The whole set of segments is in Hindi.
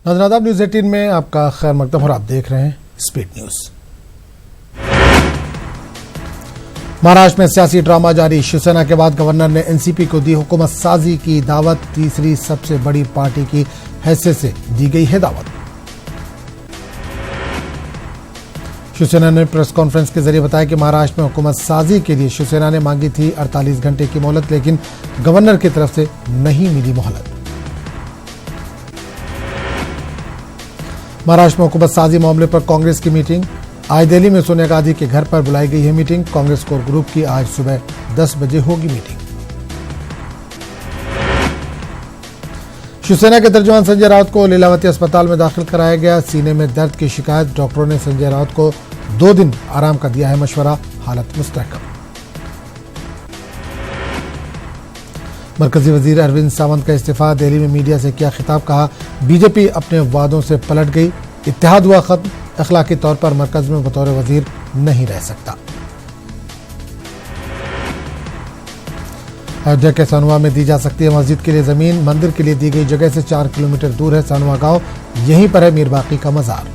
नाज़रीन न्यूज़ 18 में आपका खैर मकदम और आप देख रहे हैं स्पीड न्यूज। महाराष्ट्र में सियासी ड्रामा जारी। शिवसेना के बाद गवर्नर ने एनसीपी को दी हुकूमत साजी की दावत। तीसरी सबसे बड़ी पार्टी की हैसियत से दी गई है दावत। शिवसेना ने प्रेस कॉन्फ्रेंस के जरिए बताया कि महाराष्ट्र में हुकूमत साजी के लिए शिवसेना ने मांगी थी 48 घंटे की मोहलत, लेकिन गवर्नर की तरफ से नहीं मिली मोहलत। महाराष्ट्र में हुकूमत साजी मामले पर कांग्रेस की मीटिंग। आज दिल्ली में सोनिया गांधी के घर पर बुलाई गई है मीटिंग। कांग्रेस कोर ग्रुप की आज सुबह 10 बजे होगी मीटिंग। शिवसेना के तर्जुमान संजय राउत को लीलावती अस्पताल में दाखिल कराया गया। सीने में दर्द की शिकायत। डॉक्टरों ने संजय राउत को 2 दिन आराम का दिया है मशवरा। हालत मुस्तहकम। मरकजी वजीर अरविंद सावंत का इस्तीफा। दिल्ली में मीडिया से किया खिताब। कहा बीजेपी अपने वादों से पलट गई। इत्तेहाद हुआ खत्म। अखलाकी तौर पर मरकज में बतौर वजीर नहीं रह सकता। अयोध्या के सनुआ में दी जा सकती है मस्जिद के लिए जमीन। मंदिर के लिए दी गई जगह से 4 किलोमीटर दूर है सनुआ गांव। यहीं पर है मीर बाकी का मजार।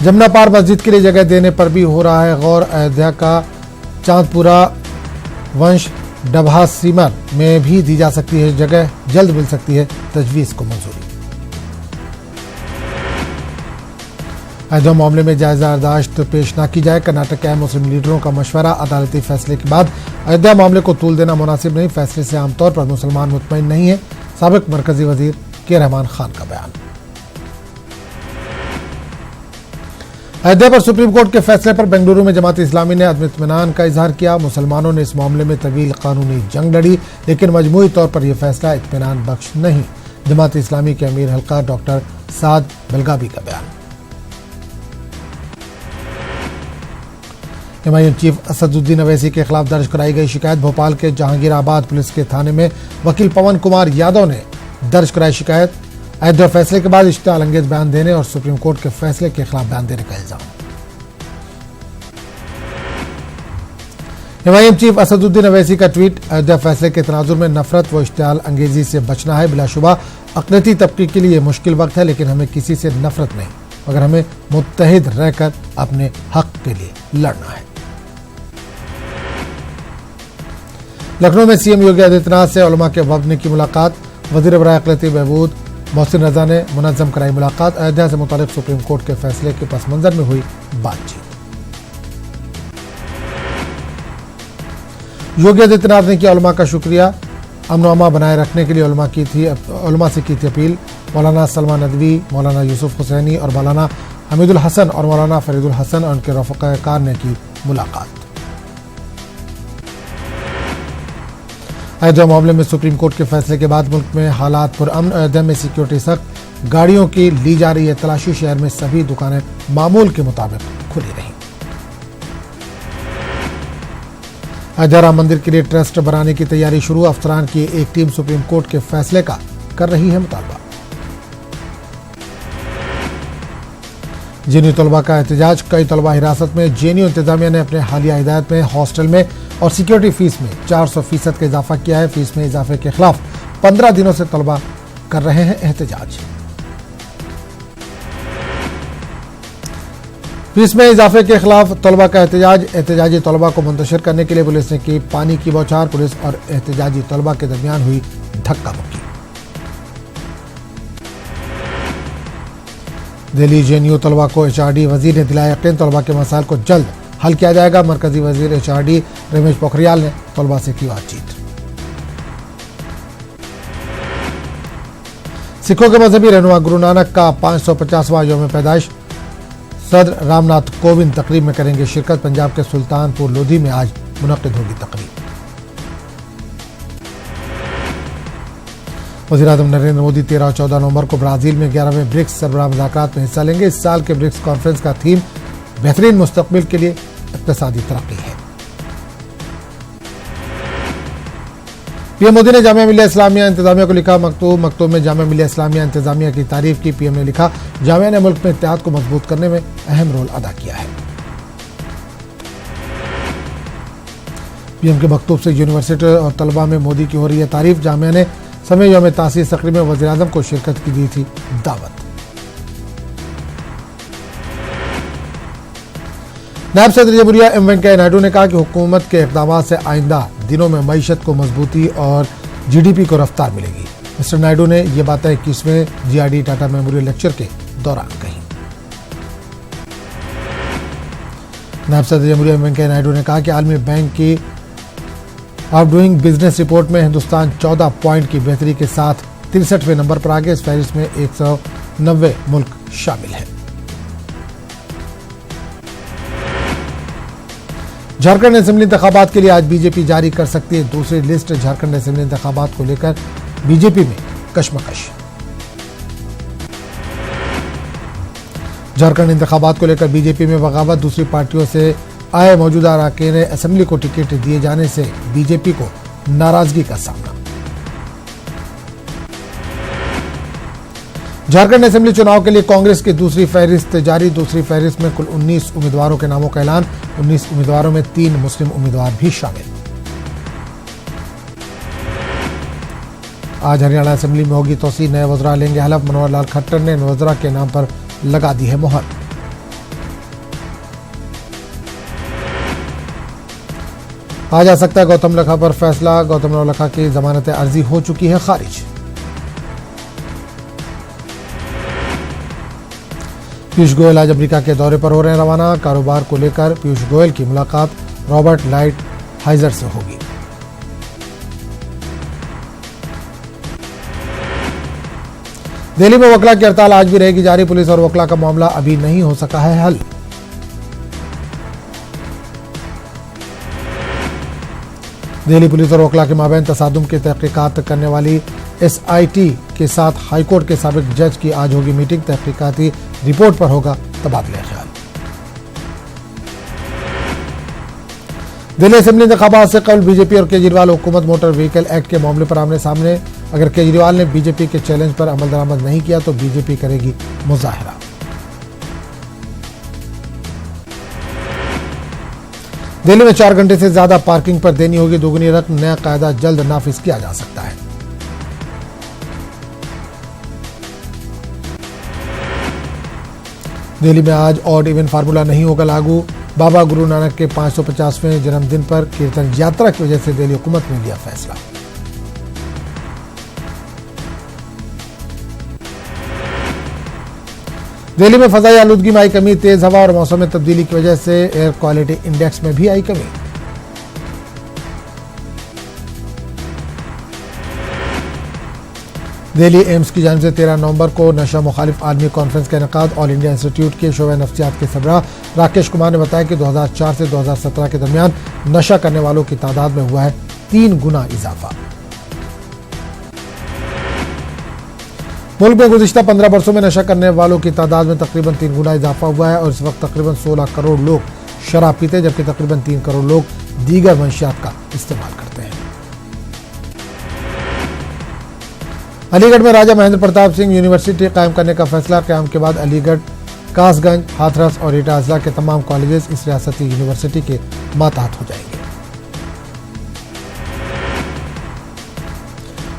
जमुना पार मस्जिद के लिए जगह देने पर भी हो रहा है गौर। अयोध्या का चांदपुरा वंश डबहा सीमर में भी दी जा सकती है जगह। जल्द मिल सकती है तजवीज को मंजूरी। अयोध्या मामले में जायजा याददाश्त पेश न की जाए। कर्नाटक के मुस्लिम लीडरों का मशवरा। अदालती फैसले के बाद अयोध्या मामले को तूल देना मुनासिब नहीं। फैसले से आमतौर पर मुसलमान मुतमईन नहीं है। साबिक मरकजी वजीर के रहमान खान का बयान। अयोध्या पर सुप्रीम कोर्ट के फैसले पर बेंगलुरु में जमात इस्लामी ने अदम इत्मीनान का इजहार किया। मुसलमानों ने इस मामले में तवील कानूनी जंग लड़ी, लेकिन मजमूई तौर पर यह फैसला इत्मीनान बख्श नहीं। जमात इस्लामी के अमीर हल्का डॉक्टर साद बलगावी का बयान। एमआईएम चीफ असदुद्दीन अवैसी के खिलाफ दर्ज कराई गई शिकायत। भोपाल के जहांगीराबाद पुलिस के थाने में वकील पवन कुमार यादव ने दर्ज कराई शिकायत। अयोध्या फैसले के बाद इश्तिहाल अंगेज बयान देने और सुप्रीम कोर्ट के फैसले के खिलाफ बयान देने का इल्जाम। एमआईएम चीफ असदुद्दीन अवैसी का ट्वीट। अयोध्या फैसले के तनाजुर में नफरत व इश्तिहाल अंगेजी से बचना है। बिलाशुबा अक़लियती तबके के लिए मुश्किल वक्त है, लेकिन हमें किसी से नफरत नहीं, मगर हमें मुत्तहिद रहकर अपने हक के लिए लड़ना है। लखनऊ में सीएम योगी आदित्यनाथ से उलमा के वफद की मुलाकात। वजीर बराए अक़लियती बहबूद मोहसिन रजा ने मुनज़्ज़म कराई मुलाकात। अयोध्या से मुतालिक सुप्रीम कोर्ट के फैसले के पस मंजर में हुई बातचीत। योगी आदित्यनाथ ने किया उलमा का शुक्रिया। अमन बनाए रखने के लिए उलमा से की थी अपील। मौलाना सलमान नदवी, मौलाना यूसुफ हुसैनी और मौलाना हमीदुल हसन और मौलाना फरीदुल हसन और उनके रफ़क़ाकार ने की मुलाकात। अयोध्या मामले में सुप्रीम कोर्ट के फैसले के बाद मुल्क में हालात पुरअमन। अयोध्या में सिक्योरिटी सख्त। गाड़ियों की ली जा रही है तलाशी। शहर में सभी दुकानें मामूल के मुताबिक खुली रहीं। अयोध्या राम मंदिर के लिए ट्रस्ट बनाने की तैयारी शुरू। अफसरान की एक टीम सुप्रीम कोर्ट के फैसले का कर रही है मुतालबा। जेएनयू तलबा का एहतजाज। कई तलबा हिरासत में। जेएनयू इंतजामिया ने अपने हालिया हिदायत में हॉस्टल में और सिक्योरिटी फीस में 400% का इजाफा किया है। फीस में इजाफे के खिलाफ 15 दिनों से तलबा कर रहे हैं एहतजाज। फीस में इजाफे के खिलाफ तलबा का एहतजाज। एहतजाजी तलबा को मुंतशिर करने के लिए पुलिस ने की पानी की बौछार। पुलिस और एहतजाजी तलबा के दरमियान हुई धक्का मुक्की। दिल्ली जेएनयू तलबा को एचआरडी वजीर ने दिलाया यकीन। तलबा के मसाइल को जल्द हल किया जाएगा। मरकजी वजीर एचआरडी रमेश पोखरियाल ने तलबा से की बातचीत। सिखों के मजहबी रहनुमा गुरु नानक का 550वां यौम पैदाइश। सदर रामनाथ कोविंद तकरीब में करेंगे शिरकत। पंजाब के सुल्तानपुर लोधी में आज मुनक्किद होगी तकरीब। वज़ीर-ए-आज़म नरेंद्र मोदी 13 और 14 नवंबर को ब्राजील में 11वें ब्रिक्स सरबराह मुज़ाकरात में हिस्सा लेंगे। इस साल के ब्रिक्स कॉन्फ्रेंस का थीम बेहतरीन मुस्तकबिल के लिए इक़्तिसादी तरक्की है। पीएम मोदी ने जामिया मिल्लिया इस्लामिया इंतजामिया को लिखा मकतूब में जामिया मिल्लिया इस्लामिया इंतजामिया की तारीफ की। पीएम ने लिखा जामिया ने मुल्क में इत्तेहाद को मजबूत करने में अहम रोल अदा किया है। पीएम के मकतूब से यूनिवर्सिटी और तलबा में मोदी की हो रही है तारीफ। जामिया ने समय यौम तासीस तकरीब में वज़ीर-ए-आज़म को शिरकत की दी थी दावत। नायब सदर जमहूरिया एम वेंकैया नायडू ने कहा कि हुकूमत के इक़दामात से आइंदा दिनों में मईशत को मजबूती और GDP को रफ्तार मिलेगी। मिस्टर नायडू ने ये बातें 21वें GRD टाटा मेमोरियल लेक्चर के दौरान कही। नायब सदर जमहूरिया एम वेंकैया नायडू ने कहा कि आलमी बैंक की ऑफ डूइंग बिजनेस रिपोर्ट में हिंदुस्तान 14 पॉइंट की बेहतरी के साथ 63वें नंबर पर आ गया। इस फहरिस्त में 190 मुल्क शामिल है। झारखंड असेंबली इंतखाबात के लिए आज बीजेपी जारी कर सकती है दूसरी लिस्ट। झारखंड असेंबली इंतखाबात को लेकर बीजेपी में कशमकश। झारखंड इंतखाबात को लेकर बीजेपी में बगावत। दूसरी पार्टियों से आए मौजूदा अरकान असेंबली को टिकट दिए जाने से बीजेपी को नाराजगी का सामना। झारखंड असेंबली चुनाव के लिए कांग्रेस की दूसरी फहरिस्त जारी। दूसरी फहरिस्त में कुल 19 उम्मीदवारों के नामों का ऐलान। 19 उम्मीदवारों में 3 मुस्लिम उम्मीदवार भी शामिल। आज हरियाणा असेंबली में होगी तोसी। नए वज़रा लेंगे हलफ। मनोहर लाल खट्टर ने वज़रा के नाम पर लगा दी है मोहर। आज आ सकता है गौतम नवलखा पर फैसला। गौतम नवलखा की जमानत अर्जी हो चुकी है खारिज। पीयूष गोयल आज अमेरिका के दौरे पर हो रहे हैं रवाना। कारोबार को लेकर पीयूष गोयल की मुलाकात रॉबर्ट लाइट हाइजर से होगी। दिल्ली में वकला की हड़ताल आज भी रहेगी जारी। पुलिस और वकला का मामला अभी नहीं हो सका है हल। दिल्ली पुलिस और वकला के माबैन तसादुम की तहकीकात करने वाली SIT के साथ हाईकोर्ट के साबिक जज की आज होगी मीटिंग। तहकीकाती रिपोर्ट पर होगा तबादला ख्याल। दिल्ली असेंबली इंतखाबात से कबल बीजेपी और केजरीवाल हुकूमत मोटर व्हीकल एक्ट के मामले पर आमने सामने। अगर केजरीवाल ने बीजेपी के चैलेंज पर अमल दरामद नहीं किया तो बीजेपी करेगी मुजाहरा। दिल्ली में 4 घंटे से ज्यादा पार्किंग पर देनी होगी दोगुनी रकम। नया कायदा जल्द नाफिज किया जा सकता है। दिल्ली में आज ऑड इवन फार्मूला नहीं होगा लागू। बाबा गुरु नानक के 550वें जन्मदिन पर कीर्तन यात्रा की वजह से दिल्ली हुकूमत ने लिया फैसला। दिल्ली में फजाई आलूदगी में आई कमी। तेज हवा और मौसम में तब्दीली की वजह से एयर क्वालिटी इंडेक्स में भी आई कमी। दिल्ली एम्स की जानिब से 13 नवंबर को नशा मुखालिफ आलमी कॉन्फ्रेंस का इनेकाद। ऑल इंडिया इंस्टीट्यूट के शोबे नफ्सियात के सरबराह राकेश कुमार ने बताया कि 2004 से 2017 के दरमियान नशा करने वालों की तादाद में हुआ है 3 गुना इजाफा। मुल्क में गुज़िश्ता 15 वर्षों में नशा करने वालों की तादाद में तकरीबन 3 गुना इजाफा हुआ है और इस वक्त तकरीबन 16 करोड़ लोग शराब पीते हैं, जबकि तकरीबन 3 करोड़ लोग दीगर मंशियात का इस्तेमाल करते हैं। अलीगढ़ में राजा महेंद्र प्रताप सिंह यूनिवर्सिटी कायम करने का फैसला। क़याम के बाद अलीगढ़, कासगंज, हाथरस और एटा अजला के तमाम कॉलेजेस इस रियासती यूनिवर्सिटी के मातहत हो जाएंगे।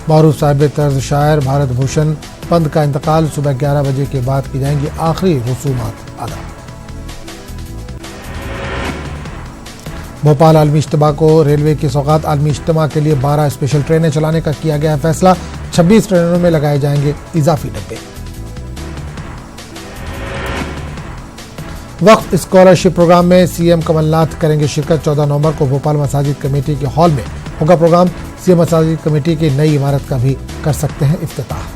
मारूफ साहिब तर्ज शायर भारत भूषण पंत का इंतकाल। सुबह 11 बजे के बाद की जाएंगी आखिरी रसूमात अदा। भोपाल आलमी इज्तिमा को रेलवे की सौगात। आलमी इज्तिमा के लिए 12 स्पेशल ट्रेनें चलाने का किया गया है फैसला। 26 ट्रेनों में लगाए जाएंगे इजाफी डब्बे। वक्फ स्कॉलरशिप प्रोग्राम में सीएम कमलनाथ करेंगे शिरकत। 14 नवंबर को भोपाल मसाजिद कमेटी के हॉल में होगा प्रोग्राम। सीएम मसाजिद कमेटी की नई इमारत का भी कर सकते हैं इफ्तिताह।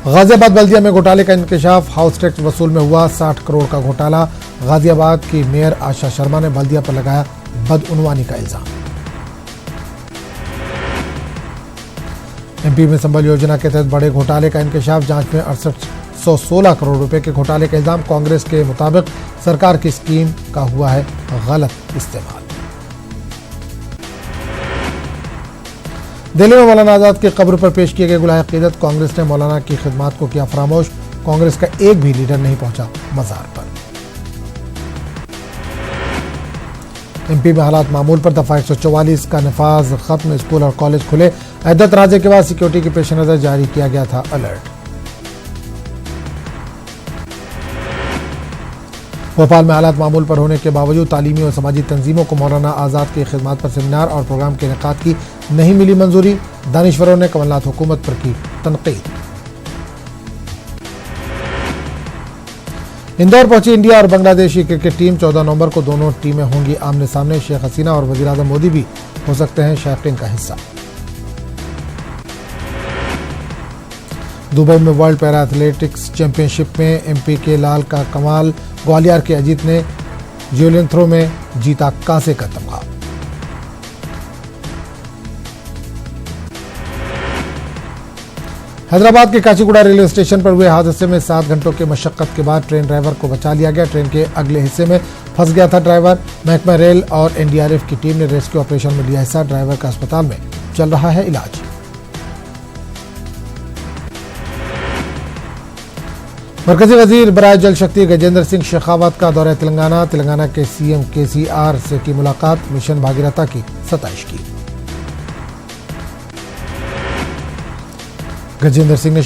गाजियाबाद बल्दिया में घोटाले का इंकशाफ। हाउस टैक्स वसूल में हुआ 60 करोड़ का घोटाला। गाजियाबाद की मेयर आशा शर्मा ने बल्दिया पर लगाया बदउनवानी का इल्जाम। एमपी में संबल योजना के तहत बड़े घोटाले का इंकशाफ। जांच में 6816 करोड़ रुपए के घोटाले का इल्जाम। कांग्रेस के मुताबिक सरकार की स्कीम का हुआ है गलत इस्तेमाल। दिल्ली में मौलाना आजाद की कब्र पर पेश किए गए गुलाए अकीदत। कांग्रेस ने मौलाना की खिदमात को किया फरामोश। कांग्रेस का एक भी लीडर नहीं पहुंचा मजार पर। MP में हालात मामूल पर दफा 144 का नफाज खत्म, स्कूल और कॉलेज खुले। अहदत राजे के बाद सिक्योरिटी के पेश नजर जारी किया गया था अलर्ट। भोपाल में हालात मामूल पर होने के बावजूद तालीमी और समाजी तंजीमों को मौलाना आज़ाद की खिदमत पर सेमिनार और प्रोग्राम के इनेकाद की नहीं मिली मंजूरी। दानिश्वरों ने कमलनाथ हुकूमत पर की तनकीद। इंदौर पहुंची इंडिया और बांग्लादेश की क्रिकेट टीम। 14 नवंबर को दोनों टीमें होंगी आमने सामने। शेख हसीना और वजीर आज़म मोदी भी हो सकते हैं शायकीन का हिस्सा। दुबई में वर्ल्ड पैरा एथलेटिक्स चैंपियनशिप में MP के लाल का कमाल। ग्वालियर के अजीत ने ज्यूलिन थ्रो में जीता कांसे का तमगा। हैदराबाद के काचीगुड़ा रेलवे स्टेशन पर हुए हादसे में 7 घंटों के मशक्कत के बाद ट्रेन ड्राइवर को बचा लिया गया। ट्रेन के अगले हिस्से में फंस गया था ड्राइवर। महकमा रेल और NDRF की टीम ने रेस्क्यू ऑपरेशन में लिया हिस्सा। ड्राइवर का अस्पताल में चल रहा है इलाज। मरकजी वजीर बराए जल शक्ति गजेंद्र सिंह शेखावत का दौरा तेलंगाना के CM KCR से की मुलाकात। मिशन भागीरथा की सताइश की। गजेंद्र सिंह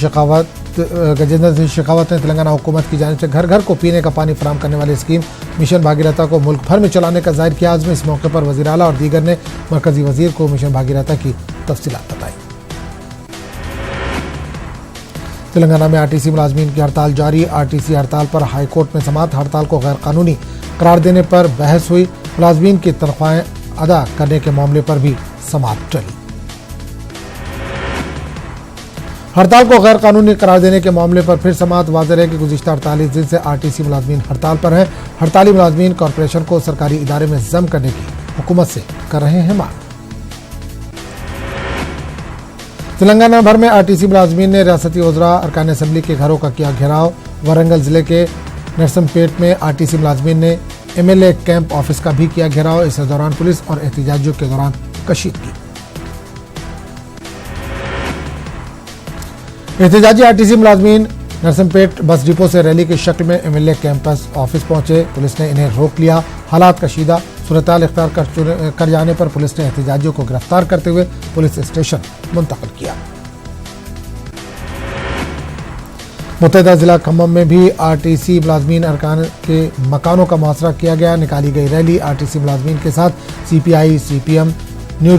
शेखावत ने तेलंगाना हुकूमत की जानिब से घर घर को पीने का पानी फराहम करने वाली स्कीम मिशन भागीरथा को मुल्क भर में चलाने का जाहिर किया आज़म। इस मौके पर वज़ीर आला और दीगर ने मरकजी वजीर को मिशन भागीरथा की तफसीलात बताई। तेलंगाना में RTC मुलाजमीन की हड़ताल जारी। RTC हड़ताल पर हाईकोर्ट में समाअत। हड़ताल को गैर कानूनी करार देने पर बहस हुई। मुलाजमीन की तनख्वाहें अदा करने के मामले पर भी समाअत चली। हड़ताल को गैर कानूनी करार देने के मामले पर फिर समाअत। वाज़ेह है कि गुज़िश्ता 48 दिन से RTC मुलाजमीन हड़ताल पर हैं। हड़ताली मुलाजमीन कॉरपोरेशन को सरकारी इदारे में जम करने की हुकूमत से कर रहे हैं मांग। तेलंगाना भर में RTC मुलाजमीन ने रियासती वज़रा अरकान असम्बली के घरों का किया घेराव। वारंगल जिले के नरसमपेट में RTC मुलाजमीन ने MLA कैंप ऑफिस का भी किया घेराव। इस दौरान पुलिस और एहतजाजियों के दौरान कशीदगी। एहतजाजी RTC मुलाजमीन नरसमपेट बस डिपो से रैली की शक्ल में MLA कैंपस ऑफिस पहुंचे। पुलिस ने इन्हें रोक लिया। हालात कशीदा सूरत-ए-हाल इख्तियार कर जाने पर पुलिस ने एहतजाजियों को गिरफ्तार करते हुए पुलिस स्टेशन मुंतकिल किया। मुत्तहिदा जिला खम्मम में भी RTC मुलाजमीन अरकान के मकानों का मुहासरा किया गया। निकाली गई रैली। RTC मुलाजमीन के साथ CPI, CPM, न्यू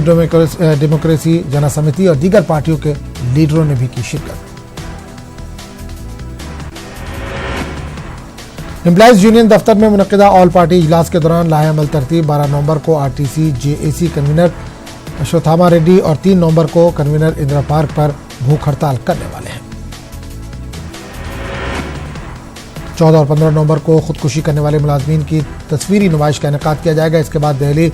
डेमोक्रेसी, जना समिति और दीगर पार्टियों के लीडरों ने भी की शिरकत। एम्प्लॉइज यूनियन दफ्तर में मुनक्किदा ऑल पार्टी इजलास के दौरान लाहेअमल तरतीब। 12 नवंबर को RTC JAC convener Ashwatthama Reddy और 3 नवंबर को कन्वीनर इंदिरा पार्क पर भूख हड़ताल करने वाले हैं। 14 और 15 नवंबर को खुदकुशी करने वाले मुलाजमीन की तस्वीरी नुमाइश का इनेकाद किया जाएगा। इसके बाद दिल्ली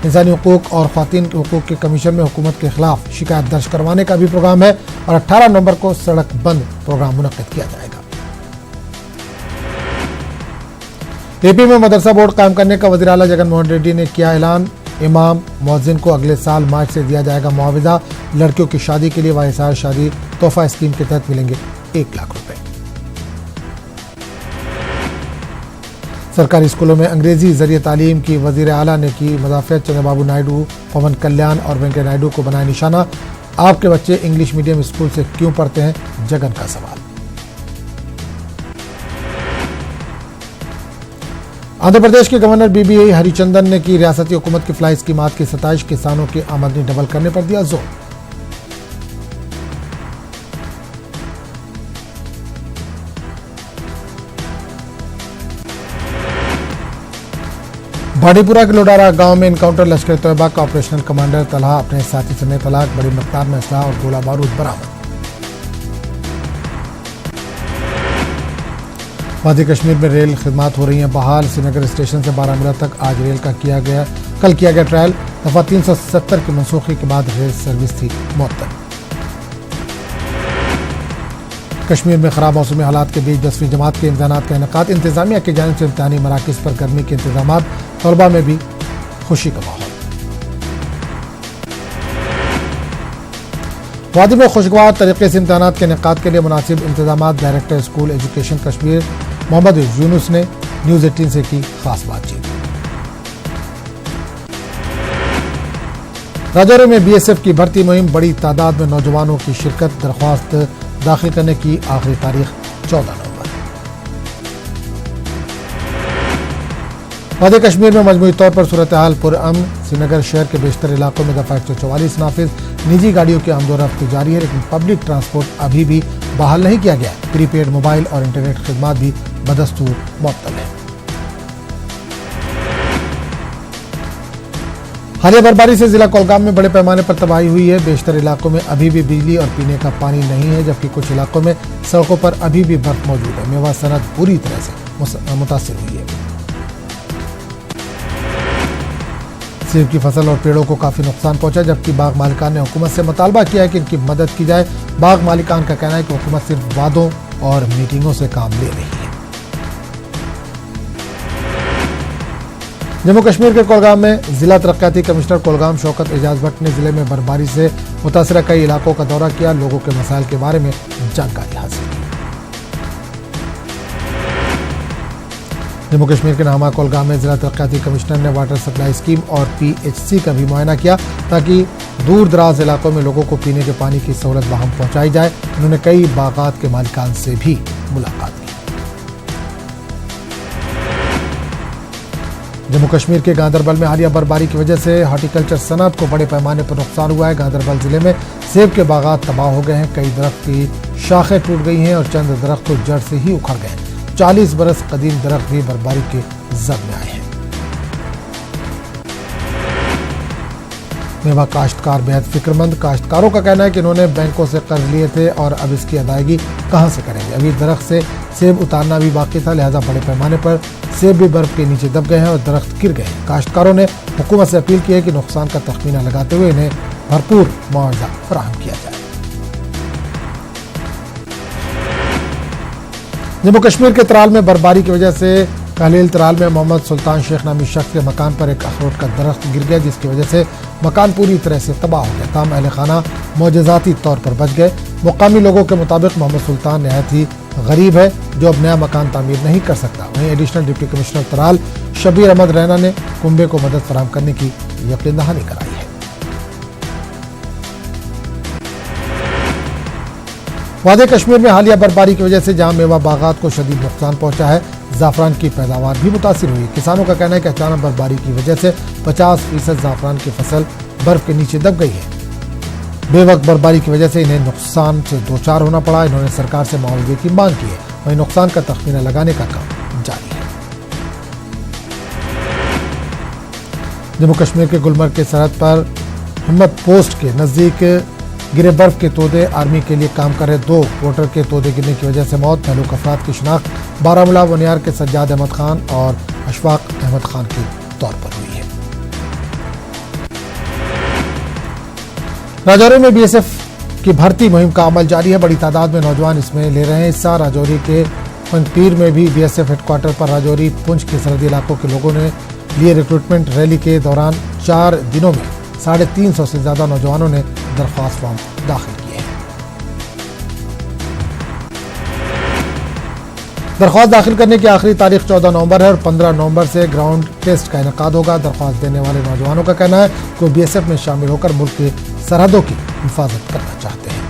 इंसानी हुकूक और ख़वातीन हुकूक के कमीशन में हुकूमत के खिलाफ शिकायत दर्ज करवाने का भी प्रोग्राम है और 18 नवंबर को सड़क बंद प्रोग्राम मुनक्किद किया जाएगा। AP में मदरसा बोर्ड कायम करने का वज़ीर आला जगन मोहन रेड्डी ने किया ऐलान। इमाम मुअज्जिन को अगले साल मार्च से दिया जाएगा मुआवजा। लड़कियों की शादी के लिए वाहिसार शादी तोहफा स्कीम के तहत मिलेंगे 1 लाख रुपए। सरकारी स्कूलों में अंग्रेजी जरिए तालीम की वज़ीर आला ने की मदाफ़ियत। चंद्रबाबू नायडू, पवन कल्याण और वेंकैया नायडू को बनाया निशाना। आपके बच्चे इंग्लिश मीडियम स्कूल से क्यों पढ़ते हैं, जगन का सवाल। आंध्र प्रदेश के गवर्नर BB हरिचंदन ने की रियासती हुकूमत की फ्लाई स्कीमात की सताइश। किसानों की आमदनी डबल करने पर दिया जोर। भाटीपुरा के लोडारा गांव में एनकाउंटर। लश्कर तैयबा का ऑपरेशनल कमांडर तलहा अपने साथी समेत हलाक। बड़ी मकदार में असलाह और गोला बारूद बरामद। वादी कश्मीर में रेल खिदमात हो रही हैं बहाल। श्रीनगर स्टेशन से बारामूला तक आज रेल का कल किया गया ट्रायल। दफा 370 की मनसूखी के बाद रेल सर्विस थी मुअत्तल। कश्मीर में खराब मौसमी हालात के बीच 10वीं जमात के इम्तिहानात का इनेकाद। इंतजामिया की जानिब से इम्तिहानी मराकिज़ पर गर्मी के इंतजामात। तलबा में भी खुशी का माहौल। वादी में खुशगवार तरीके से इम्तिहानात के इनेकाद के लिए मुनासिब इंतजामात। Director school education Kashmir Mohammad Yunus ने न्यूज़ 18 से की खास बातचीत। राजौरी में बीएसएफ की भर्ती मुहिम, बड़ी तादाद में नौजवानों की शिरकत, दरख्वास्त दाखिल करने की आखिरी तारीख 14 नवंबर। वादी कश्मीर में मजमूई तौर पर सूरत हाल पुरअमन, श्रीनगर शहर के बेशतर इलाकों में दफा 144 नाफिज, निजी गाड़ियों की आमदोरफ्त जारी है, लेकिन पब्लिक ट्रांसपोर्ट अभी भी बहाल नहीं किया गया। प्रीपेड मोबाइल और इंटरनेट खिदमात भी बदस्तूर मुअत्तल है। हालिया बर्फबारी से जिला कोलगाम में बड़े पैमाने पर तबाही हुई है। बेशतर इलाकों में अभी भी बिजली और पीने का पानी नहीं है, जबकि कुछ इलाकों में सड़कों पर अभी भी बर्फ मौजूद है। मेवा सनत पूरी तरह से मुतासिर हुई है। सेब की फसल और पेड़ों को काफी नुकसान पहुंचा, जबकि बाग मालिकान ने हुकूमत से मुतालबा किया है कि इनकी मदद की जाए। बाग मालिकान का कहना है कि हुकूमत सिर्फ वादों और मीटिंगों से काम ले रही है। जम्मू कश्मीर के कोलगाम में जिला तरक्याती कमिश्नर कोलगाम शौकत एजाज भट्ट ने जिले में बर्फबारी से मुतासरा कई इलाकों का दौरा किया, लोगों के मसाइल के बारे में जानकारी हासिल की। जम्मू कश्मीर के नाहमा कोलगाम में जिला तरक्याती कमिश्नर ने वाटर सप्लाई स्कीम और पीएचसी का भी मुआयना किया, ताकि दूर दराज इलाकों में लोगों को पीने के पानी की सहूलत बहाम पहुंचाई जाए। उन्होंने कई बागात के मालिकान से भी मुलाकात की। जम्मू कश्मीर के गांदरबल में हालिया बर्फबारी की वजह से हॉर्टिकल्चर सनत को बड़े पैमाने पर नुकसान हुआ है। गांदरबल जिले में सेब के बागात तबाह हो गए हैं, कई दरख्त की शाखें टूट गई हैं और चंद दरख्त तो जड़ से ही उखड़ गए हैं। 40 बरस कदीम दरख्त भी बर्फबारी के जद में आए हैं। मेवा काश्तकार बेहद फिक्रमंद, काश्तकारों का कहना है कि इन्होंने बैंकों से कर्ज लिए थे और अब इसकी अदायगी कहां से करेंगे। अभी दरख्त से सेब उतारना भी बाकी था, लिहाजा बड़े पैमाने पर सेब भी बर्फ के नीचे दब गए हैं और दरख्त गिर गए हैं। काश्तकारों ने हुकूमत से अपील की है कि नुकसान का तखमीना लगाते हुए इन्हें भरपूर मुआवजा फराहम किया जाए। जम्मू कश्मीर के त्राल में बर्फबारी की वजह से कहलील त्राल में मोहम्मद सुल्तान शेख नामी शख्स के मकान पर एक अखरोट का दरख्त गिर गया, जिसकी वजह से मकान पूरी तरह से तबाह हो गया। ताम अहले खाना मौजज़ाती तौर पर बच गए। मुकामी लोगों के मुताबिक मोहम्मद सुल्तान नहायत ही गरीब है, जो अब नया मकान तामीर नहीं कर सकता। वहीं additional deputy commissioner Tral Shabir Ahmad Raina ने कुंबे को मदद फराहम करने की यकीन दहानी कराई है। वादी कश्मीर में हालिया बर्फबारी की वजह से जहां मेवा बागात को शदीद नुकसान पहुंचा है, जाफरान की पैदावार भी मुतासिर हुई। किसानों का कहना है कि अचानक बर्फबारी की वजह से 50% जाफरान की फसल बर्फ के नीचे दब गई है। बेवक्त बर्फबारी की वजह से इन्हें नुकसान से दो चार होना पड़ा। इन्होंने सरकार से मुआवजे की मांग की है। वहीं नुकसान का तखमीना लगाने का काम जारी है। जम्मू कश्मीर के गुलमर्ग के सरहद पर हिम्मत पोस्ट के नजदीक गिरे बर्फ के तोदे, आर्मी के लिए काम कर रहे 2 वोटर के तोदे गिरने की वजह से मौत। महलूक अफराद की शिनाख्त बारामूला वनियार के सज्जाद अहमद खान और अशफाक अहमद खान के तौर पर हुई है। राजौरी में बीएसएफ की भर्ती मुहिम का अमल जारी है। बड़ी तादाद में नौजवान इसमें ले रहे हैं हिस्सा। राजौरी के पंगपीर में भी बीएसएफ हेडक्वार्टर पर राजौरी पुंछ के सरहदी इलाकों के लोगों ने लिए रिक्रूटमेंट रैली के दौरान 4 दिनों में 350 से ज्यादा नौजवानों ने दरख्वास्त फॉर्म दाखिल किए हैं। दरख्वास्त दाखिल करने की आखिरी तारीख 14 नवंबर है और 15 नवंबर से ग्राउंड टेस्ट का इनेकाद होगा। दरख्वास्त देने वाले नौजवानों का कहना है कि वो बीएसएफ में शामिल होकर मुल्क की सरहदों की हिफाजत करना चाहते हैं।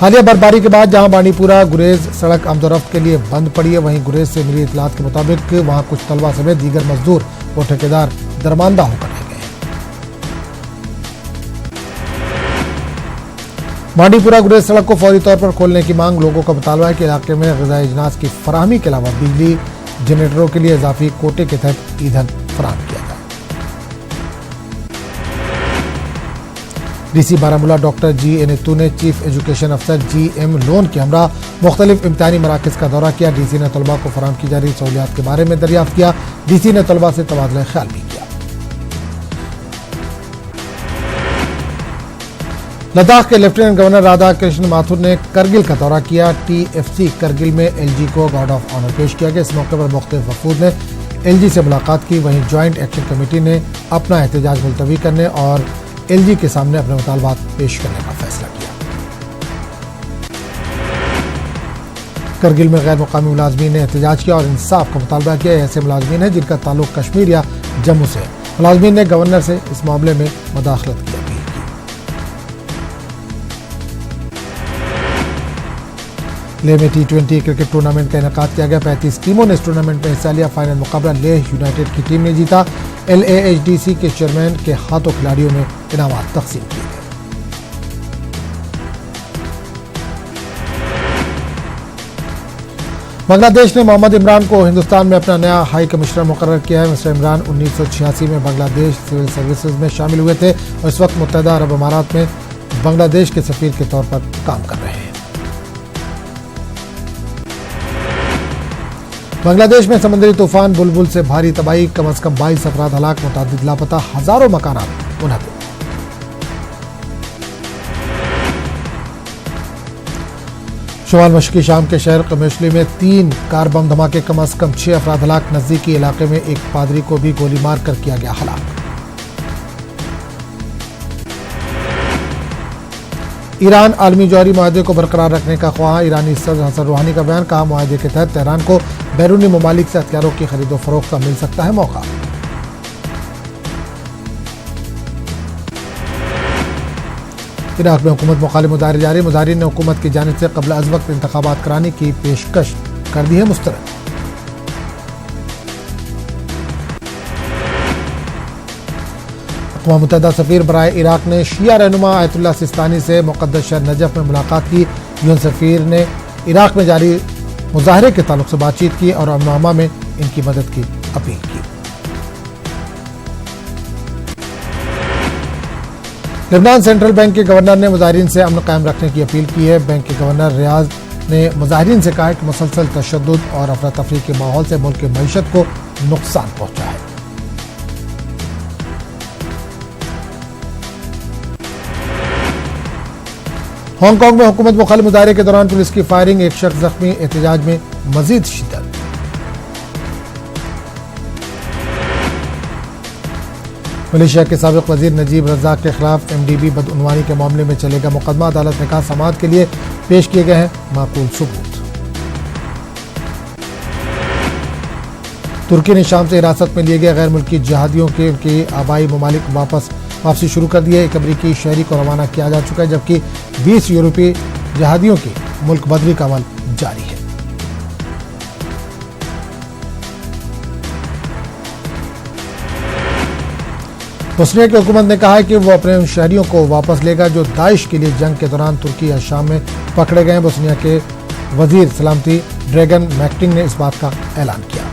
हालिया बर्फबारी के बाद जहां बानीपुरा गुरेज सड़क आमदोरफ्त के लिए बंद पड़ी है, वहीं गुरेज से मिली इतलात के मुताबिक वहां कुछ तलबा समेत दीगर मजदूर और ठेकेदार दरमानदा होकर रह गए। बानीपुरा गुरेज सड़क को फौरी तौर पर खोलने की मांग। लोगों का मुतालबा है कि इलाके में ग़िज़ाई अजनास की फराहमी के अलावा बिजली जनरेटरों के लिए इजाफी कोटे के तहत ईंधन फराहम किया जाए। डीसी बारामूला डॉक्टर जी नेतू ने चीफ एजुकेशन अफसर GM लोन के हमरा मुख्तलिफ इम्तिहानी मराकज़ का दौरा किया। डीसी ने तलबा को फराहम की जा रही सहूलियात के बारे में दरियाफ्त किया। डीसी ने तलबा से तबादला ख्याल भी किया। लद्दाख के लेफ्टिनेंट गवर्नर राधा कृष्ण माथुर ने करगिल का दौरा किया। TFC करगिल में LG को गार्ड ऑफ ऑनर पेश किया गया। इस मौके पर मुख्तलिफ वफूद ने LG से मुलाकात की। वहीं ज्वाइंट एक्शन कमेटी ने अपना एहतजाज मुलतवी करने और LG के सामने अपने मुतालबात पेश करने का फैसला किया। करगिल में गैर मुकामी मुलाजमीन ने एहतजाज किया और इंसाफ का मुतालबा किया। ऐसे मुलाजमीन हैं जिनका ताल्लुक कश्मीर या जम्मू से है। मुलाजमीन ने गवर्नर से इस मामले में मुदाखलत की अपील की। लेह में T20 क्रिकेट टूर्नामेंट का इनेकाद किया गया। 35 टीमों ने इस टूर्नामेंट में हिस्सा लिया। फाइनल मुकाबला लेह यूनाइटेड की टीम ने जीता। LAHDC के चेयरमैन के हाथों खिलाड़ियों में इनामात तकसीम किए गए। बांग्लादेश ने मोहम्मद इमरान को हिंदुस्तान में अपना नया हाई कमिश्नर मुकर्रर किया है। मिस्टर इमरान 1986 में बांग्लादेश सिविल सर्विसेज में शामिल हुए थे और इस वक्त मुत्तहदा अरब अमारात में बांग्लादेश के सफीर के तौर पर काम कर रहे हैं। बांग्लादेश में समुद्री तूफान बुलबुल से भारी तबाही, कम से कम 22 अफराद हलाक, मुतादिद लापता, हजारों मकानात मुनहदिम। शुमाल मशरकी शाम के शहर कमेशली में 3 कार बम धमाके, कम से कम 6 अफराद हलाक। नजदीकी इलाके में एक पादरी को भी गोली मारकर किया गया हलाक। ईरान आलमी जौहरी मुआहदे को बरकरार रखने का ख्वाह। ईरानी सदर हसन रूहानी का बयान। कहा, मुआहदे के तहत तेहरान को बैरूनी ममालिक से हथियारों की खरीदो फरोख्त का मिल सकता है मौका। इराक में हुकूमत मुखालिफ मुजाहरे जारी। मुजाहिरीन ने हुकूमत की जानिब से कबल अज वक्त इंतखाबात कराने की पेशकश कर दी है मुस्तरद। अक़वाम मुत्तहिदा सफीर बराए इराक ने शिया रहनुमा आयतुल्लाह सिस्तानी से मुक़द्दस शहर नजफ में मुलाकात की। यूएन सफीर ने इराक में जारी मुजाहरे के ताल्लुक से बातचीत की और अमन में इनकी मदद की अपील की। लेबनान सेंट्रल बैंक के गवर्नर ने मुजाहिरीन से अमन कायम रखने की अपील की है। बैंक के गवर्नर रियाज ने मुजाहिरीन से कहा कि मुसलसल तशद्दुद और अफरा तफरी के माहौल से मुल्क की मईशत को नुकसान पहुंचा है। हांगकांग में हुकूमत मुखालिफ मुजाहरे के दौरान पुलिस की फायरिंग, एक शख्स जख्मी, एहतजाज में मजीद शिद्दत। मलेशिया के साबिक वजीर नजीब रज़ाक के खिलाफ MDB बदउनवानी के मामले में चलेगा मुकदमा। अदालत ने कहा, समाअत के लिए पेश किए गए हैं माकूल सबूत। तुर्की ने शाम से हिरासत में लिए गए गैर मुल्की जिहादियों के उनके आबाई ममालिक वापसी शुरू कर दी है। एक अमरीकी शहरी को रवाना किया जा चुका है, जबकि 20 यूरोपीय जिहादियों की मुल्क बदली का अमल जारी है। बोस्निया की हुकूमत ने कहा है कि वो अपने उन शहरियों को वापस लेगा जो दाइश के लिए जंग के दौरान तुर्की या शाम में पकड़े गए। बोस्निया के वजीर सलामती ड्रैगन मैक्टिंग ने इस बात का ऐलान किया।